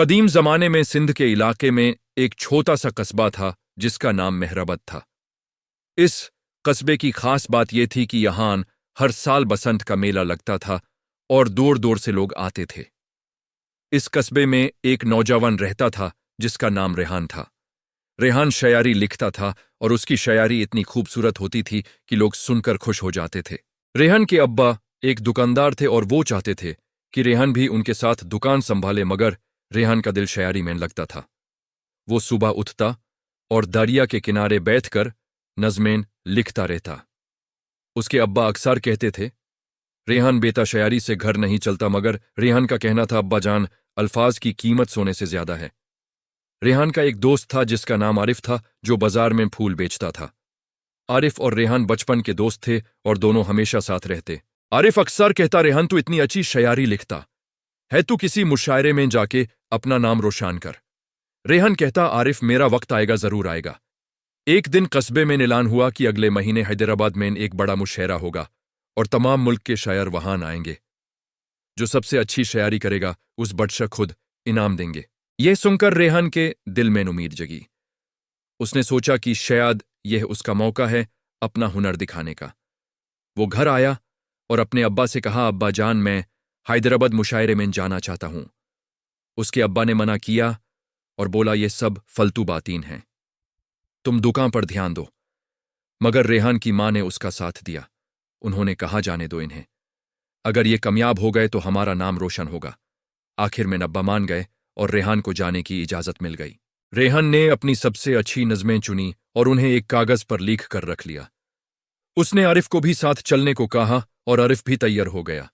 कदीम जमाने में सिंध के इलाके में एक छोटा सा कस्बा था जिसका नाम मेहराबद था। इस कस्बे की खास बात यह थी कि यहां हर साल बसंत का मेला लगता था और दूर दूर से लोग आते थे। इस कस्बे में एक नौजवान रहता था जिसका नाम रेहान था। रेहान शायरी लिखता था और उसकी शायरी इतनी खूबसूरत होती थी कि लोग सुनकर खुश हो जाते थे। रेहान के अब्बा एक दुकानदार थे और वो चाहते थे कि रेहान भी उनके साथ दुकान संभाले, मगर रेहान का दिल शायरी में लगता था। वो सुबह उठता और दरिया के किनारे बैठकर नज़में लिखता रहता। उसके अब्बा अक्सर कहते थे, रेहान बेटा शायरी से घर नहीं चलता, मगर रेहान का कहना था, अब्बा जान, अल्फाज की कीमत सोने से ज्यादा है। रेहान का एक दोस्त था जिसका नाम आरिफ था, जो बाजार में फूल बेचता था। आरिफ और रेहान बचपन के दोस्त थे और दोनों हमेशा साथ रहते। आरिफ अक्सर कहता, रेहान तू इतनी अच्छी शायरी लिखता है, तू किसी मुशायरे में जाके अपना नाम रोशन कर। रेहान कहता, आरिफ मेरा वक्त आएगा, जरूर आएगा। एक दिन कस्बे में ऐलान हुआ कि अगले महीने हैदराबाद में एक बड़ा मुशायरा होगा और तमाम मुल्क के शायर वहां आएंगे। जो सबसे अच्छी शायरी करेगा उस बादशाह खुद इनाम देंगे। यह सुनकर रेहान के दिल में उम्मीद जगी। उसने सोचा कि शायद यह उसका मौका है अपना हुनर दिखाने का। वो घर आया और अपने अब्बा से कहा, अब्बा जान, मैं हैदराबाद मुशायरे में जाना चाहता हूं। उसके अब्बा ने मना किया और बोला, यह सब फलतू बातीन हैं, तुम दुकान पर ध्यान दो। मगर रेहान की मां ने उसका साथ दिया। उन्होंने कहा, जाने दो इन्हें, अगर ये कामयाब हो गए तो हमारा नाम रोशन होगा। आखिर में अब्बा मान गए और रेहान को जाने की इजाजत मिल गई। रेहान ने अपनी सबसे अच्छी नज़में चुनी और उन्हें एक कागज पर लिख कर रख लिया। उसने आरिफ को भी साथ चलने को कहा और आरिफ भी तैयार हो गया।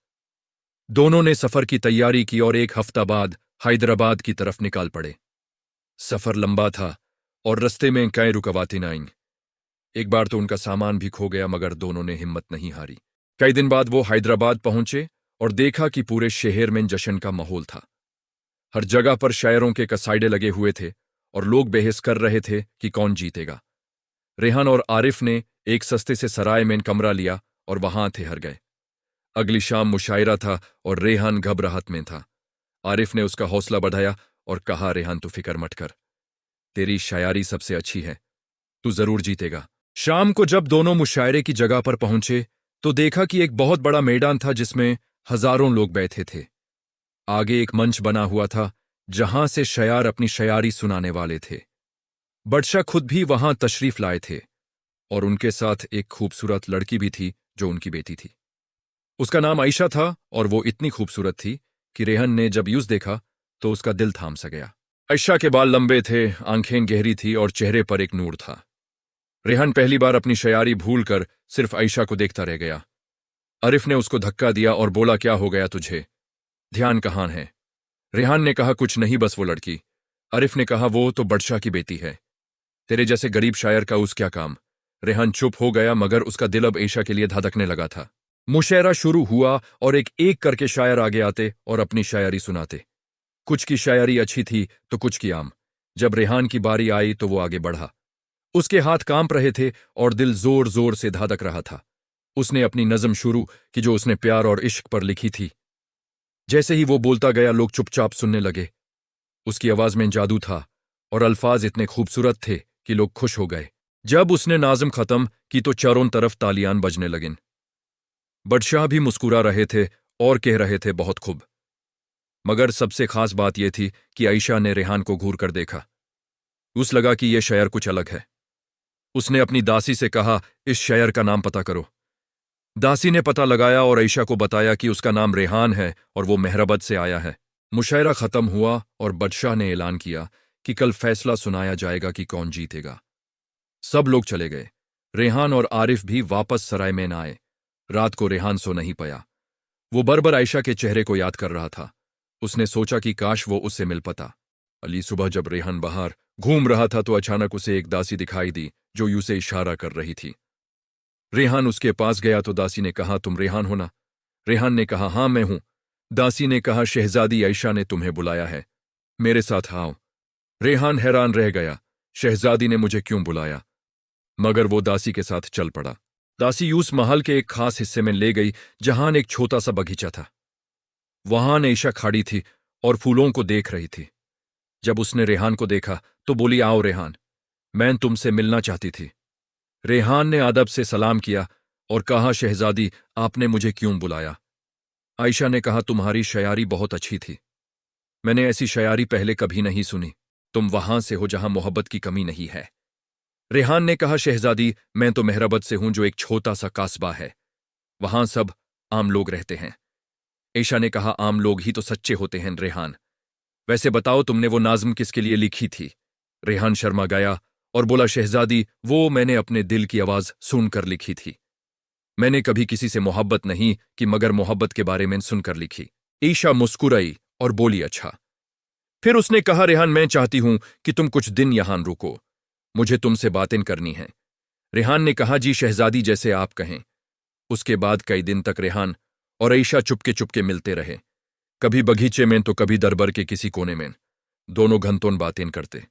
दोनों ने सफर की तैयारी की और एक हफ्ता बाद हैदराबाद की तरफ निकाल पड़े। सफर लंबा था और रस्ते में कई रुकावटें आईं। एक बार तो उनका सामान भी खो गया, मगर दोनों ने हिम्मत नहीं हारी। कई दिन बाद वो हैदराबाद पहुंचे और देखा कि पूरे शहर में जश्न का माहौल था। हर जगह पर शायरों के कसाइडे लगे हुए थे और लोग बहस कर रहे थे कि कौन जीतेगा। रेहान और आरिफ ने एक सस्ते से सराय में कमरा लिया और वहां ठहर गए। अगली शाम मुशायरा था और रेहान घबराहट में था। आरिफ ने उसका हौसला बढ़ाया और कहा, रेहान तू फिक्र मत कर, तेरी शायरी सबसे अच्छी है, तू जरूर जीतेगा। शाम को जब दोनों मुशायरे की जगह पर पहुंचे तो देखा कि एक बहुत बड़ा मैदान था जिसमें हजारों लोग बैठे थे। आगे एक मंच बना हुआ था जहां से शायर अपनी शायरी सुनाने वाले थे। बादशाह खुद भी वहां तशरीफ लाए थे और उनके साथ एक खूबसूरत लड़की भी थी जो उनकी बेटी थी। उसका नाम आयशा था और वो इतनी खूबसूरत थी कि रेहान ने जब यूं देखा तो उसका दिल थाम सा गया। आयशा के बाल लंबे थे, आंखें गहरी थी और चेहरे पर एक नूर था। रेहान पहली बार अपनी शायरी भूलकर सिर्फ आयशा को देखता रह गया। आरिफ ने उसको धक्का दिया और बोला, क्या हो गया तुझे, ध्यान कहां है? रेहान ने कहा, कुछ नहीं, बस वो लड़की। आरिफ ने कहा, वो तो बादशाह की बेटी है, तेरे जैसे गरीब शायर का उस क्या काम। रेहान चुप हो गया, मगर उसका दिल अब आयशा के लिए धड़कने लगा था। मुशायरा शुरू हुआ और एक एक करके शायर आगे आते और अपनी शायरी सुनाते। कुछ की शायरी अच्छी थी तो कुछ की आम। जब रेहान की बारी आई तो वो आगे बढ़ा। उसके हाथ कांप रहे थे और दिल जोर जोर से धड़क रहा था। उसने अपनी नज़म शुरू की जो उसने प्यार और इश्क पर लिखी थी। जैसे ही वो बोलता गया लोग चुपचाप सुनने लगे। उसकी आवाज में जादू था और अल्फाज इतने खूबसूरत थे कि लोग खुश हो गए। जब उसने नाज़म खत्म की तो चारों तरफ तालियां बजने लगीं। बादशाह भी मुस्कुरा रहे थे और कह रहे थे, बहुत खूब। मगर सबसे खास बात यह थी कि आयशा ने रेहान को घूर कर देखा। उस लगा कि यह शायर कुछ अलग है। उसने अपनी दासी से कहा, इस शायर का नाम पता करो। दासी ने पता लगाया और आयशा को बताया कि उसका नाम रेहान है और वो मेहराबद से आया है। मुशायरा खत्म हुआ और बादशाह ने ऐलान किया कि कल फैसला सुनाया जाएगा कि कौन जीतेगा। सब लोग चले गए। रेहान और आरिफ भी वापस सराय में न आए। रात को रेहान सो नहीं पाया। वो बरबर आयशा के चेहरे को याद कर रहा था। उसने सोचा कि काश वो उससे मिल पाता। अली सुबह जब रेहान बाहर घूम रहा था तो अचानक उसे एक दासी दिखाई दी जो यूं से इशारा कर रही थी। रेहान उसके पास गया तो दासी ने कहा, तुम रेहान हो ना? रेहान ने कहा, हां मैं हूं। दासी ने कहा, शहजादी आयशा ने तुम्हें बुलाया है, मेरे साथ आओ। रेहान हैरान रह गया, शहजादी ने मुझे क्यों बुलाया? मगर वो दासी के साथ चल पड़ा। दासी उस महल के एक खास हिस्से में ले गई जहां एक छोटा सा बगीचा था। वहां आयशा खड़ी थी और फूलों को देख रही थी। जब उसने रेहान को देखा तो बोली, आओ रेहान, मैं तुमसे मिलना चाहती थी। रेहान ने अदब से सलाम किया और कहा, शहजादी, आपने मुझे क्यों बुलाया? आयशा ने कहा, तुम्हारी शायरी बहुत अच्छी थी। मैंने ऐसी शायरी पहले कभी नहीं सुनी। तुम वहां से हो जहां मोहब्बत की कमी नहीं है। रेहान ने कहा, शहजादी, मैं तो मेहरबत से हूं, जो एक छोटा सा कास्बा है। वहां सब आम लोग रहते हैं। आयशा ने कहा, आम लोग ही तो सच्चे होते हैं रेहान। वैसे बताओ, तुमने वो नाज़्म किसके लिए लिखी थी? रेहान शर्मा गया और बोला, शहजादी, वो मैंने अपने दिल की आवाज सुनकर लिखी थी। मैंने कभी किसी से मोहब्बत नहीं कि, मगर मोहब्बत के बारे में सुनकर लिखी। ईशा मुस्कुराई और बोली, अच्छा। फिर उसने कहा, रेहान, मैं चाहती हूं कि तुम कुछ दिन यहां रुको, मुझे तुमसे बातें करनी हैं। रेहान ने कहा, जी शहजादी, जैसे आप कहें। उसके बाद कई दिन तक रेहान और ईशा चुपके चुपके मिलते रहे, कभी बगीचे में तो कभी दरबार के किसी कोने में। दोनों घंटों बातें करते।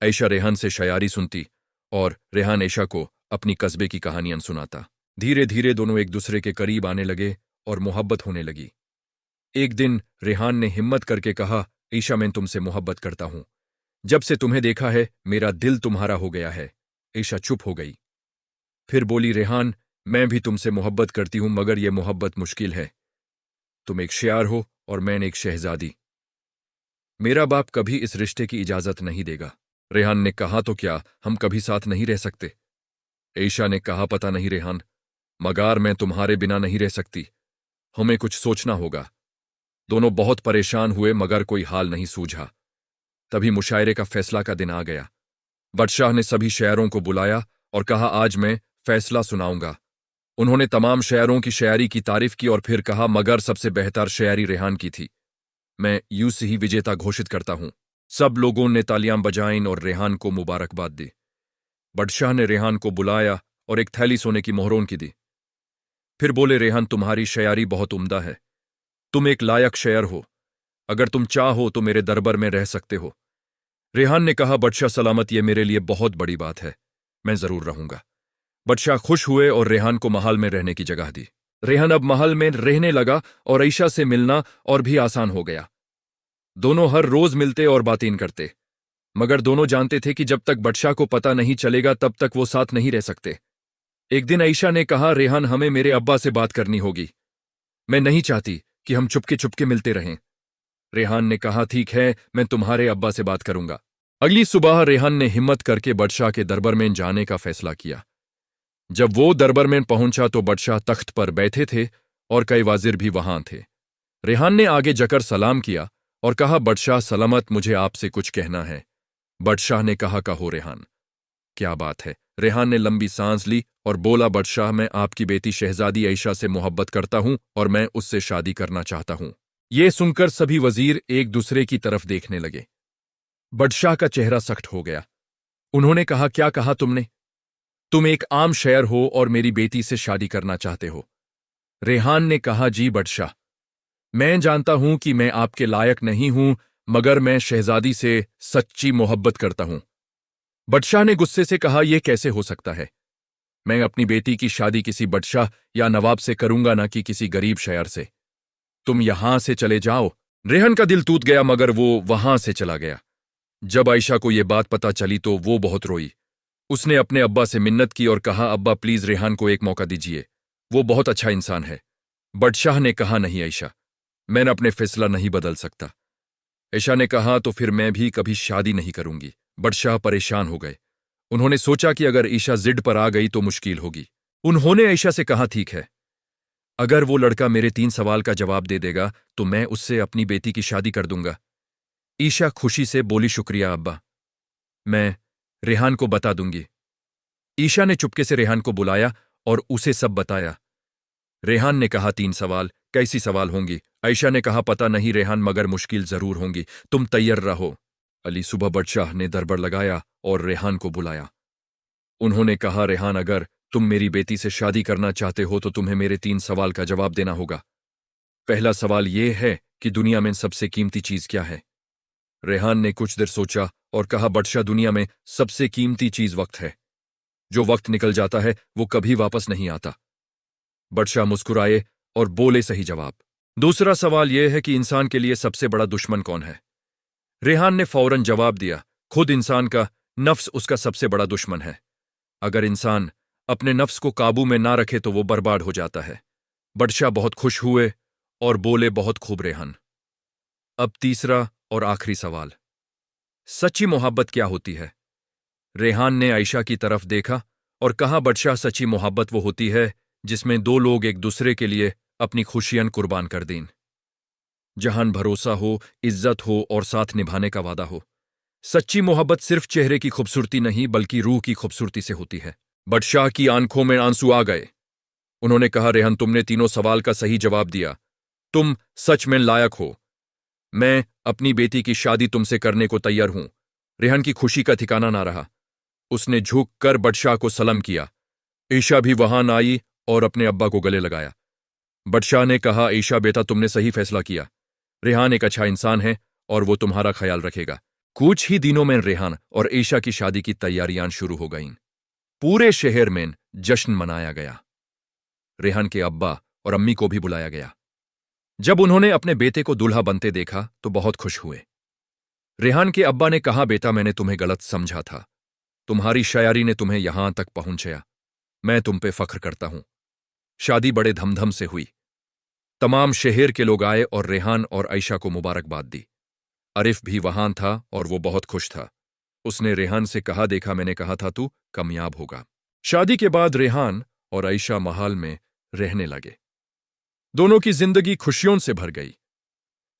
ईशा रेहान से शायरी सुनती और रेहान ईशा को अपनी कस्बे की कहानियां सुनाता। धीरे धीरे दोनों एक दूसरे के करीब आने लगे और मोहब्बत होने लगी। एक दिन रेहान ने हिम्मत करके कहा, ईशा, मैं तुमसे मोहब्बत करता हूं। जब से तुम्हें देखा है मेरा दिल तुम्हारा हो गया है। ईशा चुप हो गई। फिर बोली, रेहान, मैं भी तुमसे मोहब्बत करती हूं, मगर यह मोहब्बत मुश्किल है। तुम एक शायर हो और मैं एक शहजादी। मेरा बाप कभी इस रिश्ते की इजाजत नहीं देगा। रेहान ने कहा, तो क्या हम कभी साथ नहीं रह सकते? ईशा ने कहा, पता नहीं रेहान, मगर मैं तुम्हारे बिना नहीं रह सकती। हमें कुछ सोचना होगा। दोनों बहुत परेशान हुए, मगर कोई हाल नहीं सूझा। तभी मुशायरे का फैसला का दिन आ गया। बादशाह ने सभी शायरों को बुलाया और कहा, आज मैं फैसला सुनाऊंगा। उन्होंने तमाम शायरों की शायरी की तारीफ की और फिर कहा, मगर सबसे बेहतर शायरी रेहान की थी। मैं यूं ही विजेता घोषित करता हूं। सब लोगों ने तालियां बजाईं और रेहान को मुबारकबाद दी। बादशाह ने रेहान को बुलाया और एक थैली सोने की मोहरों की दी। फिर बोले, रेहान, तुम्हारी शायरी बहुत उम्दा है। तुम एक लायक शायर हो। अगर तुम चाहो तो मेरे दरबार में रह सकते हो। रेहान ने कहा, बादशाह सलामत, यह मेरे लिए बहुत बड़ी बात है। मैं जरूर रहूंगा। बादशाह खुश हुए और रेहान को महल में रहने की जगह दी। रेहान अब महल में रहने लगा और ईशा से मिलना और भी आसान हो गया। दोनों हर रोज मिलते और बातें करते, मगर दोनों जानते थे कि जब तक बादशाह को पता नहीं चलेगा तब तक वो साथ नहीं रह सकते। एक दिन ईशा ने कहा, रेहान, हमें मेरे अब्बा से बात करनी होगी। मैं नहीं चाहती कि हम चुपके चुपके मिलते रहें। रेहान ने कहा, ठीक है, मैं तुम्हारे अब्बा से बात करूंगा। अगली सुबह रेहान ने हिम्मत करके बादशाह के दरबार में जाने का फैसला किया। जब वो दरबार में पहुंचा तो बादशाह तख्त पर बैठे थे और कई वाजिर भी वहां थे। रेहान ने आगे जाकर सलाम किया और कहा, बादशाह सलामत, मुझे आपसे कुछ कहना है। बादशाह ने कहा, कहो रेहान, क्या बात है? रेहान ने लंबी सांस ली और बोला, बादशाह, मैं आपकी बेटी शहजादी ईशा से मोहब्बत करता हूं और मैं उससे शादी करना चाहता हूं। यह सुनकर सभी वजीर एक दूसरे की तरफ देखने लगे। बादशाह का चेहरा सख्त हो गया। उन्होंने कहा, क्या कहा तुमने? तुम एक आम शायर हो और मेरी बेटी से शादी करना चाहते हो? रेहान ने कहा, जी बादशाह, मैं जानता हूं कि मैं आपके लायक नहीं हूं, मगर मैं शहजादी से सच्ची मोहब्बत करता हूं। बादशाह ने गुस्से से कहा, यह कैसे हो सकता है? मैं अपनी बेटी की शादी किसी बादशाह या नवाब से करूंगा, ना कि किसी गरीब शायर से। तुम यहां से चले जाओ। रेहान का दिल टूट गया, मगर वो वहां से चला गया। जब आयशा को यह बात पता चली तो वो बहुत रोई। उसने अपने अब्बा से मिन्नत की और कहा, अब्बा प्लीज रेहान को एक मौका दीजिए, वो बहुत अच्छा इंसान है। बादशाह ने कहा, नहीं आयशा, मैं अपने फैसला नहीं बदल सकता। आयशा ने कहा, तो फिर मैं भी कभी शादी नहीं करूंगी। बादशाह परेशान हो गए। उन्होंने सोचा कि अगर ईशा जिद पर आ गई तो मुश्किल होगी। उन्होंने आयशा से कहा, ठीक है, अगर वो लड़का मेरे 3 सवाल का जवाब दे देगा तो मैं उससे अपनी बेटी की शादी कर दूंगा। ईशा खुशी से बोली, शुक्रिया अब्बा, मैं रेहान को बता दूंगी। ईशा ने चुपके से रेहान को बुलाया और उसे सब बताया। रेहान ने कहा, 3 सवाल? कैसी सवाल होंगी? आयशा ने कहा, पता नहीं रेहान, मगर मुश्किल जरूर होंगी, तुम तैयार रहो। अली सुबह बादशाह ने दरबार लगाया और रेहान को बुलाया। उन्होंने कहा, रेहान, अगर तुम मेरी बेटी से शादी करना चाहते हो तो तुम्हें मेरे 3 सवाल का जवाब देना होगा। पहला सवाल यह है कि दुनिया में सबसे कीमती चीज क्या है? रेहान ने कुछ देर सोचा और कहा, बादशाह, दुनिया में सबसे कीमती चीज वक्त है। जो वक्त निकल जाता है वो कभी वापस नहीं आता। बादशाह मुस्कुराए और बोले, सही जवाब। दूसरा सवाल यह है कि इंसान के लिए सबसे बड़ा दुश्मन कौन है? रेहान ने फौरन जवाब दिया, खुद इंसान का नफ्स उसका सबसे बड़ा दुश्मन है। अगर इंसान अपने नफ्स को काबू में ना रखे तो वो बर्बाद हो जाता है। बादशाह बहुत खुश हुए और बोले, बहुत खूब रेहान। अब तीसरा और आखिरी सवाल, सच्ची मोहब्बत क्या होती है? रेहान ने आयशा की तरफ देखा और कहा, बादशाह, सच्ची मोहब्बत वो होती है जिसमें दो लोग एक दूसरे के लिए अपनी खुशियां कुर्बान कर दें, जहां भरोसा हो, इज्जत हो और साथ निभाने का वादा हो। सच्ची मोहब्बत सिर्फ चेहरे की खूबसूरती नहीं बल्कि रूह की खूबसूरती से होती है। बादशाह की आंखों में आंसू आ गए। उन्होंने कहा, रेहान, तुमने तीनों सवाल का सही जवाब दिया। तुम सच में लायक हो। मैं अपनी बेटी की शादी तुमसे करने को तैयार हूं। रेहान की खुशी का ठिकाना ना रहा। उसने झुक कर बादशाह को सलाम किया। ईशा भी वहां आई और अपने अब्बा को गले लगाया। बादशाह ने कहा, ईशा बेटा, तुमने सही फैसला किया। रेहान एक अच्छा इंसान है और वो तुम्हारा ख्याल रखेगा। कुछ ही दिनों में रेहान और ईशा की शादी की तैयारियां शुरू हो गईं। पूरे शहर में जश्न मनाया गया। रेहान के अब्बा और अम्मी को भी बुलाया गया। जब उन्होंने अपने बेटे को दूल्हा बनते देखा तो बहुत खुश हुए। रेहान के अब्बा ने कहा, बेटा, मैंने तुम्हें गलत समझा था। तुम्हारी शायरी ने तुम्हें यहां तक पहुंचाया। मैं तुम पे फख्र करता हूं। शादी बड़े धमधम से हुई। तमाम शहर के लोग आए और रेहान और आयशा को मुबारकबाद दी। आरिफ भी वहां था और वो बहुत खुश था। उसने रेहान से कहा, देखा, मैंने कहा था तू कामयाब होगा। शादी के बाद रेहान और आयशा महल में रहने लगे। दोनों की जिंदगी खुशियों से भर गई।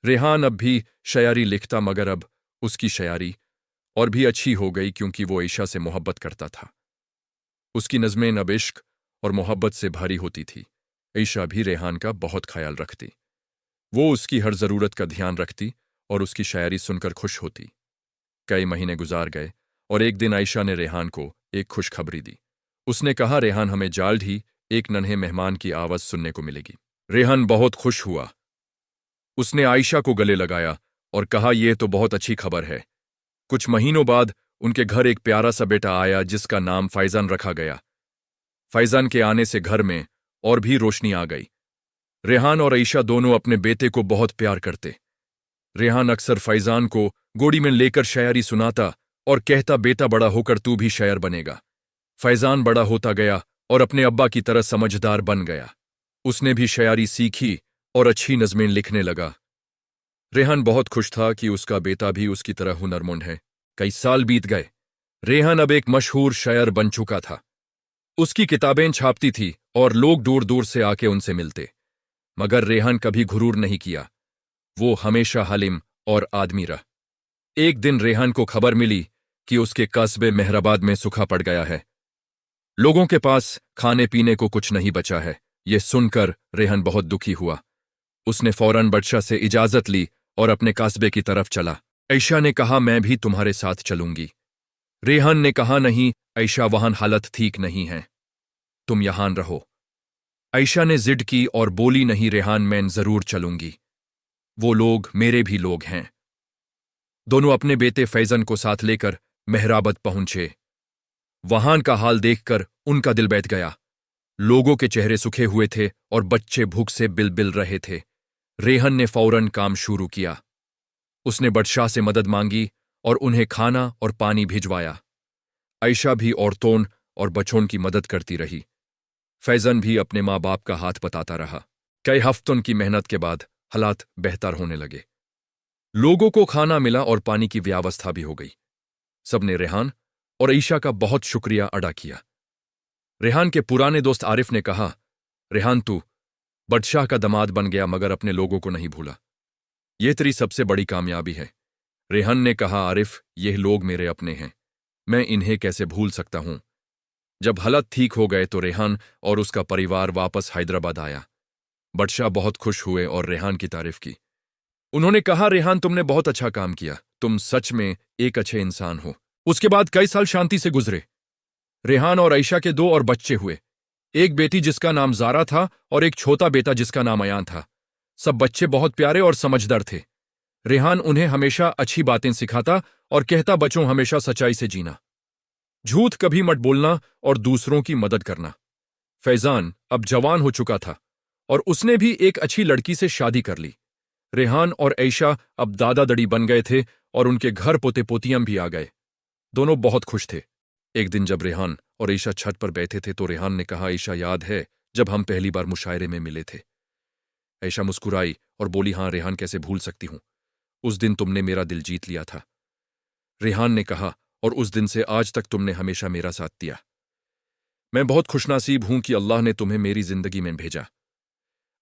रेहान अब भी शायरी लिखता, मगर अब उसकी शायरी और भी अच्छी हो गई क्योंकि वो आयशा से मोहब्बत करता था। उसकी नज़में अब इश्क और मोहब्बत से भारी होती थी। आयशा भी रेहान का बहुत ख्याल रखती। वो उसकी हर जरूरत का ध्यान रखती और उसकी शायरी सुनकर खुश होती। कई महीने गुजार गए और एक दिन आयशा ने रेहान को एक खुशखबरी दी। उसने कहा, रेहान, हमें जल्द ही एक नन्हे मेहमान की आवाज सुनने को मिलेगी। रेहान बहुत खुश हुआ। उसने आयशा को गले लगाया और कहा, यह तो बहुत अच्छी खबर है। कुछ महीनों बाद उनके घर एक प्यारा सा बेटा आया जिसका नाम फैजान रखा गया। फैजान के आने से घर में और भी रोशनी आ गई। रेहान और आयशा दोनों अपने बेटे को बहुत प्यार करते। रेहान अक्सर फैजान को गोदी में लेकर शायरी सुनाता और कहता, बेटा, बड़ा होकर तू भी शायर बनेगा। फैजान बड़ा होता गया और अपने अब्बा की तरह समझदार बन गया। उसने भी शायरी सीखी और अच्छी नज़में लिखने लगा। रेहान बहुत खुश था कि उसका बेटा भी उसकी तरह हुनरमंद है। कई साल बीत गए। रेहान अब एक मशहूर शायर बन चुका था। उसकी किताबें छापती थी और लोग दूर दूर से आके उनसे मिलते। मगर रेहान कभी गुरूर नहीं किया। वो हमेशा हलीम और आदमी रहा। एक दिन रेहान को खबर मिली कि उसके कस्बे मेहराबाद में सूखा पड़ गया है। लोगों के पास खाने पीने को कुछ नहीं बचा है। यह सुनकर रेहान बहुत दुखी हुआ। उसने फौरन बादशाह से इजाजत ली और अपने कस्बे की तरफ चला। आयशा ने कहा, मैं भी तुम्हारे साथ चलूंगी। रेहान ने कहा, नहीं आयशा, वहां हालत ठीक नहीं है, तुम यहां रहो। आयशा ने जिद की और बोली, नहीं रेहान, मैं जरूर चलूंगी। वो लोग मेरे भी लोग हैं। दोनों अपने बेटे फैजन को साथ लेकर मेहराबद पहुंचे। वहां का हाल देखकर उनका दिल बैठ गया। लोगों के चेहरे सूखे हुए थे और बच्चे भूख से बिलबिल रहे थे। रेहान ने फौरन काम शुरू किया। उसने बादशाह से मदद मांगी और उन्हें खाना और पानी भिजवाया। आयशा भी औरतों और बच्चों की मदद करती रही। फैजन भी अपने माँ बाप का हाथ बताता रहा। कई हफ्तों की मेहनत के बाद हालात बेहतर होने लगे। लोगों को खाना मिला और पानी की व्यवस्था भी हो गई। सबने रेहान और आयशा का बहुत शुक्रिया अदा किया। रेहान के पुराने दोस्त आरिफ ने कहा, रेहान, तू बादशाह का दामाद बन गया मगर अपने लोगों को नहीं भूला। यह तेरी सबसे बड़ी कामयाबी है। रेहान ने कहा, आरिफ, यह लोग मेरे अपने हैं, मैं इन्हें कैसे भूल सकता हूं। जब हालात ठीक हो गए तो रेहान और उसका परिवार वापस हैदराबाद आया। बादशाह बहुत खुश हुए और रेहान की तारीफ की। उन्होंने कहा, रेहान, तुमने बहुत अच्छा काम किया। तुम सच में एक अच्छे इंसान हो। उसके बाद कई साल शांति से गुजरे। रेहान और आयशा के 2 और बच्चे हुए। एक बेटी जिसका नाम जारा था और एक छोटा बेटा जिसका नाम अयान था। सब बच्चे बहुत प्यारे और समझदार थे। रेहान उन्हें हमेशा अच्छी बातें सिखाता और कहता, बच्चों, हमेशा सच्चाई से जीना, झूठ कभी मत बोलना और दूसरों की मदद करना। फैजान अब जवान हो चुका था और उसने भी एक अच्छी लड़की से शादी कर ली। रेहान और ऐशा अब दादा दड़ी बन गए थे और उनके घर पोते पोतियां भी आ गए। दोनों बहुत खुश थे। एक दिन जब रेहान और ऐशा छत पर बैठे थे तो रेहान ने कहा, ऐशा, याद है जब हम पहली बार मुशायरे में मिले थे? ऐशा मुस्कुराई और बोली, हाँ रेहान, कैसे भूल सकती हूं। उस दिन तुमने मेरा दिल जीत लिया था। रेहान ने कहा, और उस दिन से आज तक तुमने हमेशा मेरा साथ दिया। मैं बहुत खुशनसीब हूं कि अल्लाह ने तुम्हें मेरी जिंदगी में भेजा।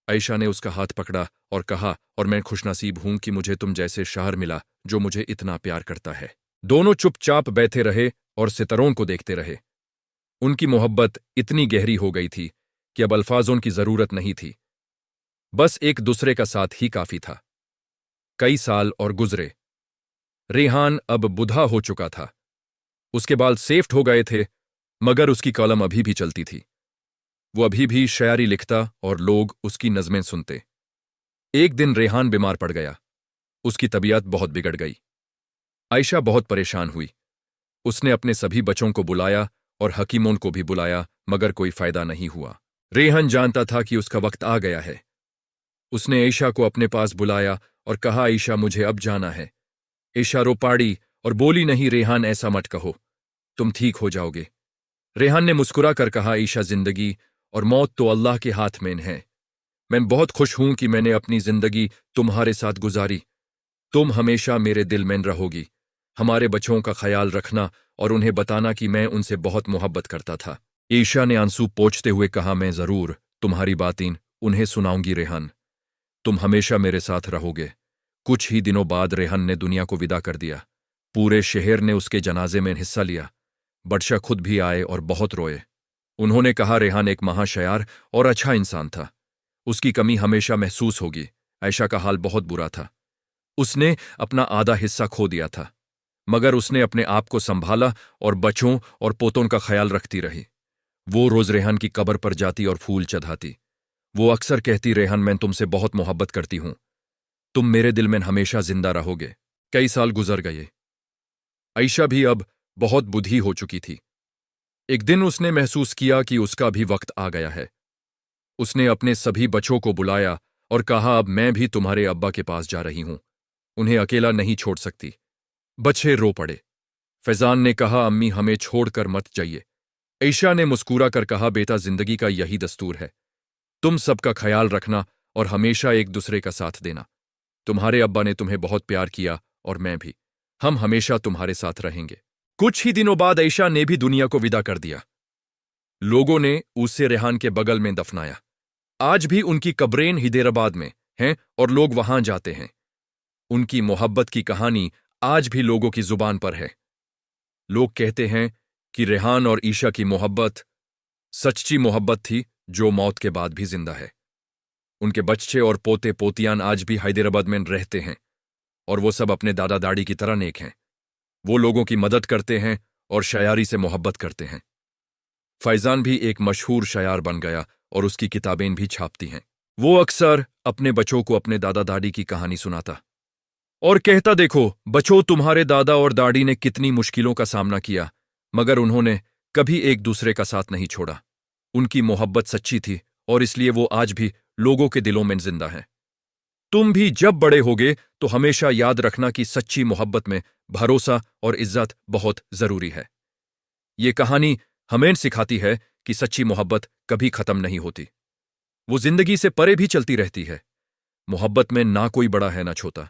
ऐशा ने उसका हाथ पकड़ा और कहा, और मैं खुशनसीब हूं कि मुझे तुम जैसे शौहर मिला जो मुझे इतना प्यार करता है। दोनों चुपचाप बैठे रहे और सितारों को देखते रहे। उनकी मोहब्बत इतनी गहरी हो गई थी कि अब अल्फाजों की जरूरत नहीं थी, बस एक दूसरे का साथ ही काफी था। कई साल और गुजरे। रेहान अब बुढ़ा हो चुका था। उसके बाल सेफ्ट हो गए थे, मगर उसकी कलम अभी भी चलती थी। वो अभी भी शायरी लिखता और लोग उसकी नज़में सुनते। एक दिन रेहान बीमार पड़ गया। उसकी तबीयत बहुत बिगड़ गई। आयशा बहुत परेशान हुई। उसने अपने सभी बच्चों को बुलाया और हकीमों को भी बुलाया, मगर कोई फायदा नहीं हुआ। रेहान जानता था कि उसका वक्त आ गया है। उसने आयशा को अपने पास बुलाया और कहा, आयशा, मुझे अब जाना है। आयशा रो पड़ी और बोली, नहीं रेहान, ऐसा मत कहो, तुम ठीक हो जाओगे। रेहान ने मुस्कुरा कर कहा, आयशा, जिंदगी और मौत तो अल्लाह के हाथ में है। मैं बहुत खुश हूं कि मैंने अपनी जिंदगी तुम्हारे साथ गुजारी। तुम हमेशा मेरे दिल में रहोगी। हमारे बच्चों का ख्याल रखना और उन्हें बताना कि मैं उनसे बहुत मोहब्बत करता था। ईशा ने आंसू पोंछते हुए कहा, मैं जरूर तुम्हारी बातें उन्हें सुनाऊंगी रेहान। तुम हमेशा मेरे साथ रहोगे। कुछ ही दिनों बाद रेहान ने दुनिया को विदा कर दिया। पूरे शहर ने उसके जनाजे में हिस्सा लिया। बादशाह खुद भी आए और बहुत रोए। उन्होंने कहा, रेहान एक महाशायर और अच्छा इंसान था। उसकी कमी हमेशा महसूस होगी। आयशा का हाल बहुत बुरा था। उसने अपना आधा हिस्सा खो दिया था, मगर उसने अपने आप को संभाला और बच्चों और पोतों का ख्याल रखती रही। वो रोज रेहान की कब्र पर जाती और फूल चढ़ाती। वो अक्सर कहती, रेहान, मैं तुमसे बहुत मोहब्बत करती हूं। तुम मेरे दिल में हमेशा जिंदा रहोगे। कई साल गुजर गए। आयशा भी अब बहुत बूढ़ी हो चुकी थी। एक दिन उसने महसूस किया कि उसका भी वक्त आ गया है। उसने अपने सभी बच्चों को बुलाया और कहा, अब मैं भी तुम्हारे अब्बा के पास जा रही हूं। उन्हें अकेला नहीं छोड़ सकती। बच्चे रो पड़े। फैजान ने कहा, अम्मी, हमें छोड़कर मत जाइए। आयशा ने मुस्कुरा कर कहा, बेटा, जिंदगी का यही दस्तूर है। तुम सबका ख्याल रखना और हमेशा एक दूसरे का साथ देना। तुम्हारे अब्बा ने तुम्हें बहुत प्यार किया और मैं भी। हम हमेशा तुम्हारे साथ रहेंगे। कुछ ही दिनों बाद आयशा ने भी दुनिया को विदा कर दिया। लोगों ने उसे रेहान के बगल में दफनाया। आज भी उनकी कब्रें हैदराबाद में हैं और लोग वहां जाते हैं। उनकी मोहब्बत की कहानी आज भी लोगों की जुबान पर है। लोग कहते हैं कि रेहान और ईशा की मोहब्बत सच्ची मोहब्बत थी जो मौत के बाद भी जिंदा है। उनके बच्चे और पोते पोतियान आज भी हैदराबाद में रहते हैं और वो सब अपने दादा दादी की तरह नेक हैं। वो लोगों की मदद करते हैं और शायरी से मोहब्बत करते हैं। फैजान भी एक मशहूर शायर बन गया और उसकी किताबें भी छापती हैं। वो अक्सर अपने बच्चों को अपने दादा दादी की कहानी सुनाता और कहता, देखो बच्चों, तुम्हारे दादा और दादी ने कितनी मुश्किलों का सामना किया, मगर उन्होंने कभी एक दूसरे का साथ नहीं छोड़ा। उनकी मोहब्बत सच्ची थी और इसलिए वो आज भी लोगों के दिलों में जिंदा है। तुम भी जब बड़े होगे तो हमेशा याद रखना कि सच्ची मोहब्बत में भरोसा और इज्जत बहुत जरूरी है। ये कहानी हमें सिखाती है कि सच्ची मोहब्बत कभी खत्म नहीं होती। वो जिंदगी से परे भी चलती रहती है। मोहब्बत में ना कोई बड़ा है ना छोटा,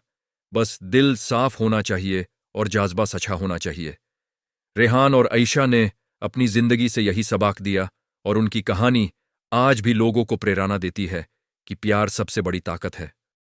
बस दिल साफ होना चाहिए और जज्बा सच्चा होना चाहिए। रेहान और आयशा ने अपनी जिंदगी से यही सबक दिया और उनकी कहानी आज भी लोगों को प्रेरणा देती है कि प्यार सबसे बड़ी ताकत है।